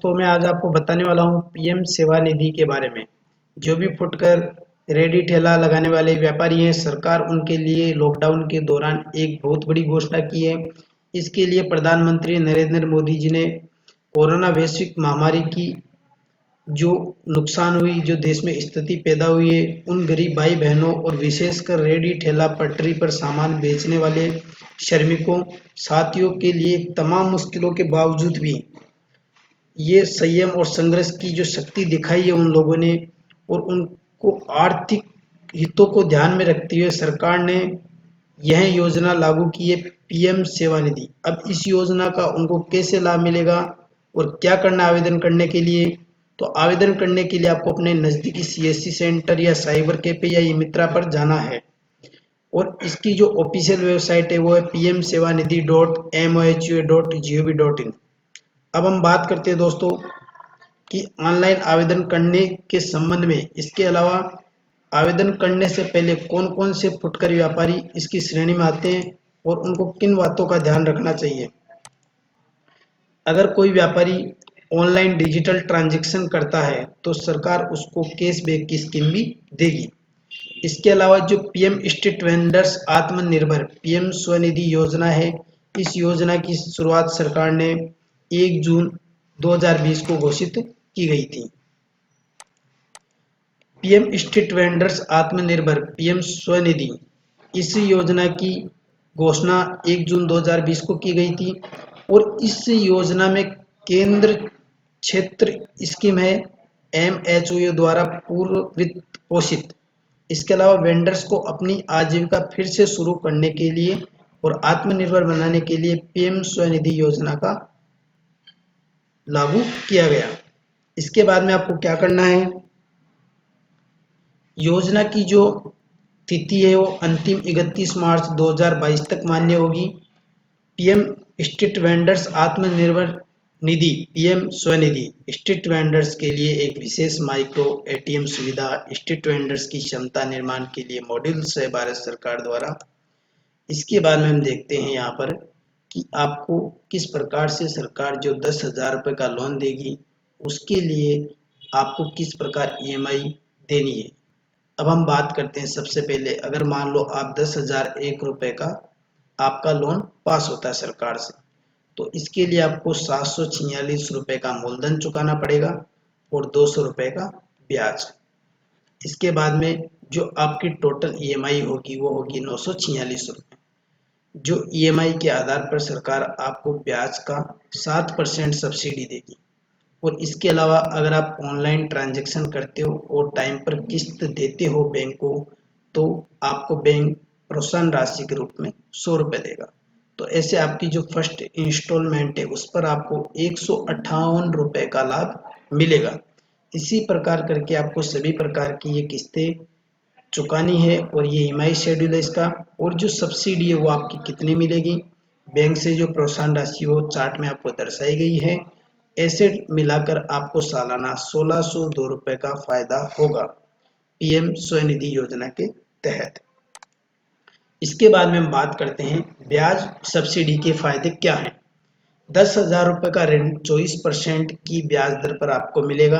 दोस्तों, मैं आज आपको बताने वाला हूँ पीएम सेवा निधि के बारे में। जो भी फुटकर रेडी ठेला लगाने वाले व्यापारी हैं, सरकार उनके लिए लॉकडाउन के दौरान एक बहुत बड़ी घोषणा की है। इसके लिए प्रधानमंत्री नरेंद्र मोदी जी ने कोरोना वैश्विक महामारी की जो नुकसान हुई, जो देश में स्थिति पैदा हुई है, उन गरीब भाई बहनों और विशेषकर रेडी ठेला पटरी पर सामान बेचने वाले श्रमिकों साथियों के लिए तमाम मुश्किलों के बावजूद भी ये संयम और संघर्ष की जो शक्ति दिखाई है उन लोगों ने, और उनको आर्थिक हितों को ध्यान में रखते हुए सरकार ने यह योजना लागू की है, पीएम सेवा निधि। अब इस योजना का उनको कैसे लाभ मिलेगा और क्या करना है आवेदन करने के लिए? तो आवेदन करने के लिए आपको अपने नज़दीकी सीएससी सेंटर या साइबर कैफे या ई मित्रा पर जाना है, और इसकी जो ऑफिशियल वेबसाइट है वो है pmsevanidhi.mohu.gov.in। अब हम बात करते हैं दोस्तों कि ऑनलाइन आवेदन करने के संबंध में। इसके अलावा आवेदन करने से पहले कौन कौन से फुटकर व्यापारी इसकी श्रेणी में आते हैं और उनको किन बातों का ध्यान रखना चाहिए। अगर कोई व्यापारी ऑनलाइन डिजिटल ट्रांजैक्शन करता है तो सरकार उसको कैशबैक की स्कीम भी देगी। इसके अलावा जो पीएम स्ट्रीट वेंडर्स आत्मनिर्भर पीएम स्वनिधि योजना है, इस योजना की शुरुआत सरकार ने 1 जून 2020 को घोषित की गई थी। पीएम स्ट्रीट वेंडर्स आत्मनिर्भर पीएम स्वनिधि, इस योजना की घोषणा 1 जून 2020 को की गई थी, और इस योजना में केंद्र क्षेत्र स्कीम है एमएचओ द्वारा पूर्व वित्त पोषित। इसके अलावा वेंडर्स को अपनी आजीविका फिर से शुरू करने के लिए और आत्मनिर्भर बनाने के लिए पीएम स्वनिधि योजना का लागू किया गया। इसके बाद में आपको क्या करना है, योजना की जो तिथि है वो अंतिम 31 मार्च 2022 तक मान्य होगी। PM street vendors Atmanirbhar Nidhi PM Svanidhi street vendors के लिए एक विशेष माइक्रो एटीएम सुविधा, स्ट्रीट वेंडर्स की क्षमता निर्माण के लिए मॉड्यूल्स है भारत सरकार द्वारा। इसके बाद में हम देखते हैं यहाँ पर कि आपको किस प्रकार से सरकार जो 10,000 रुपये का लोन देगी उसके लिए आपको किस प्रकार ईएमआई देनी है। अब हम बात करते हैं, सबसे पहले अगर मान लो आप 10,001 रुपये का आपका लोन पास होता है सरकार से, तो इसके लिए आपको 746 रुपये का मूलधन चुकाना पड़ेगा और 200 रुपये का ब्याज। इसके बाद में जो आपकी टोटल ईएमआई होगी वो होगी 946 रुपये। जो ईएमआई के आधार पर सरकार आपको ब्याज का 7% सब्सिडी देगी। और इसके अलावा अगर आप ऑनलाइन ट्रांजैक्शन करते हो और टाइम पर किस्त देते हो बैंक को, तो आपको बैंक प्रोत्साहन राशि के रूप में 100 रुपये देगा। तो ऐसे आपकी जो फर्स्ट इंस्टॉलमेंट है उस पर आपको 158 रुपये का लाभ मिलेगा। इसी प्रकार करके आपको सभी प्रकार की ये किस्तें चुकानी है, और ये ईएमआई शेड्यूल है इसका। और जो सब्सिडी है वो आपकी कितनी मिलेगी, बैंक से जो प्रोत्साहन राशि वो चार्ट में आपको दर्शाई गई है। ऐसे मिलाकर आपको सालाना 1602 रुपये का फायदा होगा पीएम स्वनिधि योजना के तहत। इसके बाद में हम बात करते हैं ब्याज सब्सिडी के फायदे क्या हैं। 10,000 रुपये का ऋण 24% की ब्याज दर पर आपको मिलेगा।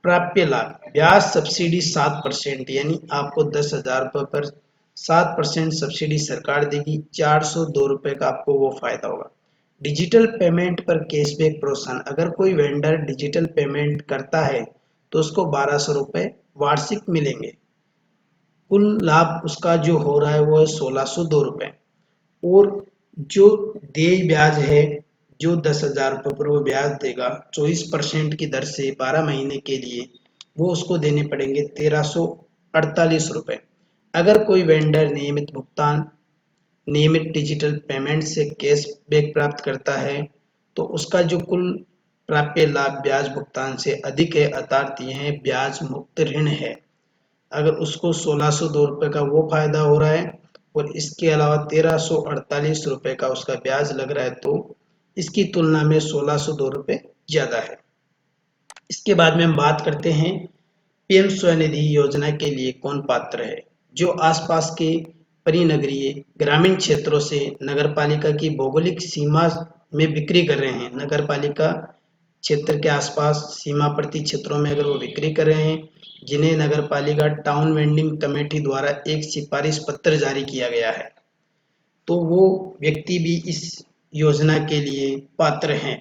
प्राप्य लाभ, ब्याज सब्सिडी 7%, यानी आपको 10,000 रुपये पर 7% सब्सिडी सरकार देगी। 402 रुपये का आपको वो फायदा होगा। डिजिटल पेमेंट पर कैशबैक प्रोत्साहन, अगर कोई वेंडर डिजिटल पेमेंट करता है तो उसको 1200 रुपये वार्षिक मिलेंगे। कुल लाभ उसका जो हो रहा है वो है 1602 रुपये। और जो देय ब्याज है, जो 10,000 रुपये पर वो ब्याज देगा 24% की दर से 12 महीने के लिए, वो उसको देने पड़ेंगे 1348 रुपये। अगर कोई वेंडर नियमित डिजिटल पेमेंट से कैशबैक प्राप्त करता है तो उसका जो कुल प्राप्य लाभ ब्याज भुगतान से अधिक है, अर्थात यह ब्याज मुक्त ऋण है। अगर उसको 1602 रुपये का वो फायदा हो रहा है और इसके अलावा 1348 रुपये का उसका ब्याज लग रहा है, तो इसकी तुलना में 1602 रुपये ज़्यादा है। इसके बाद में हम बात करते हैं पीएम स्वनिधि योजना के लिए कौन पात्र है। जो आसपास के परिनगरीय ग्रामीण क्षेत्रों से नगरपालिका की भौगोलिक सीमा में बिक्री कर रहे हैं, नगरपालिका क्षेत्र के आसपास सीमावर्ती क्षेत्रों में अगर वो बिक्री कर रहे हैं, जिन्हें नगर पालिका टाउन वेंडिंग कमेटी द्वारा एक सिफारिश पत्र जारी किया गया है, तो वो व्यक्ति भी इस योजना के लिए पात्र हैं।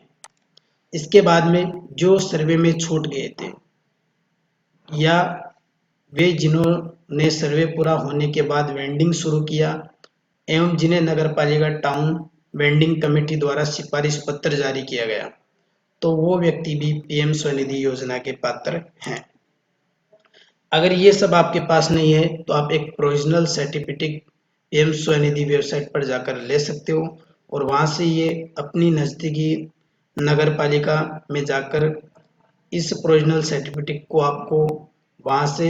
इसके बाद में जो सर्वे में छूट गए थे या वे जिन्होंने सर्वे पूरा होने के बाद वेंडिंग शुरू किया एवं जिन्हें नगर पालिका टाउन वेंडिंग कमेटी द्वारा सिफारिश पत्र जारी किया गया, तो वो व्यक्ति भी पीएम स्वनिधि योजना के पात्र हैं। अगर ये सब आपके पास नहीं है तो आप एक provisional certificate PM Svanidhi website पर जाकर ले सकते हो और वहां से ये अपनी नज़दीकी नगर पालिका में जाकर इस प्रोविजनल सर्टिफिकेट को आपको वहां से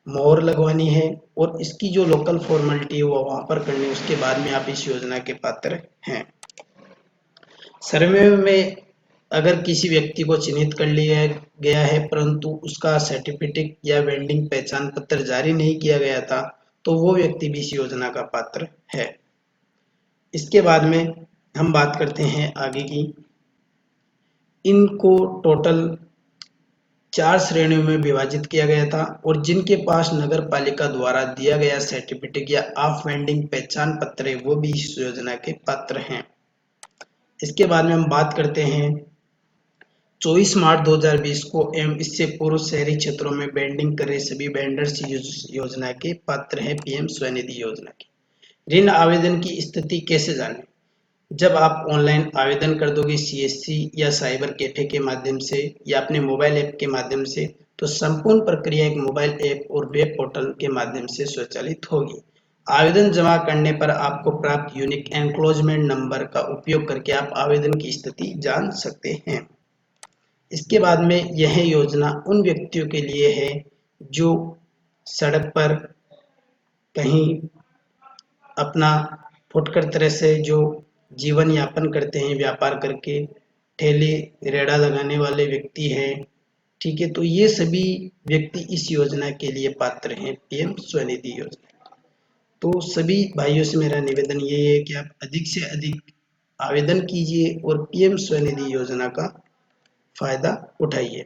मोहर लगवानी है और इसकी जो लोकल फॉर्मेलिटी है वो वहां पर करनी है। उसके बाद में आप इस योजना के पात्र हैं। सर्वे में अगर किसी व्यक्ति को चिन्हित कर लिया गया है परंतु उसका सर्टिफिकेट या वेंडिंग पहचान पत्र जारी नहीं किया गया था, तो वो व्यक्ति भी इस योजना का पात्र है। इसके बाद में हम बात करते हैं आगे की। इनको टोटल 4 श्रेणियों में विभाजित किया गया था और जिनके पास नगर पालिका द्वारा दिया गया सर्टिफिकेट या ऑफ वेंडिंग पहचान पत्र है वो भी इस योजना के पात्र हैं। इसके बाद में हम बात करते हैं 24 मार्च 2020 को एवं इससे पूर्व शहरी क्षेत्रों में वेंडिंग कर रहे सभी वेंडर्स योजना के पात्र हैं पीएम स्वनिधि योजना की। ऋण आवेदन की स्थिति कैसे जानें? जब आप ऑनलाइन आवेदन कर दोगे सीएससी या साइबर कैफे के माध्यम से या अपने मोबाइल ऐप के माध्यम से, तो संपूर्ण प्रक्रिया एक मोबाइल ऐप और वेब पोर्टल के माध्यम से स्वचालित होगी। आवेदन जमा करने पर आपको प्राप्त यूनिक एनक्लोजमेंट नंबर का उपयोग करके आप आवेदन की स्थिति जान सकते हैं। इसके बाद में यह योजना उन व्यक्तियों के लिए है जो सड़क पर कहीं अपना फुटकर तरह से जो जीवन यापन करते हैं, व्यापार करके ठेले रेड़ा लगाने वाले व्यक्ति हैं, ठीक है, तो ये सभी व्यक्ति इस योजना के लिए पात्र हैं पीएम स्वनिधि योजना। तो सभी भाइयों से मेरा निवेदन ये है कि आप अधिक से अधिक आवेदन कीजिए और पीएम स्वनिधि योजना का फायदा उठाइए।